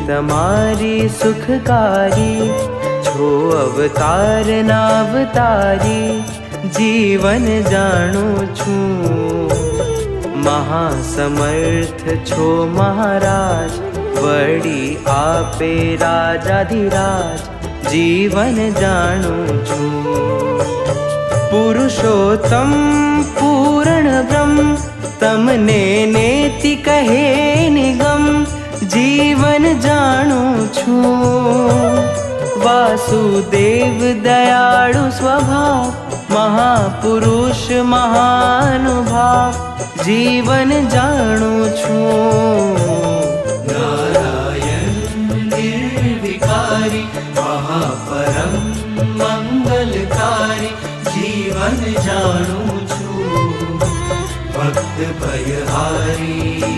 तमारी सुखकारी, छो अवतार नावतारी, जीवन जाणु छूं। महासमर्थ छो महाराज, वड़ी आपे राजाधिराज, जीवन जाणु छूं। पुरुषोत्तम पूर्ण ब्रह्म, तमने नेति कहे निगम, जीवन जाणु छूं। वासुदेव दयाळु स्वभाव, महापुरुष महानुभाव, जीवन जाणु छूं। नारायण निर्विकारी, महापरम मंगलकारी, जीवन जाणु छूं। भक्त भयहारी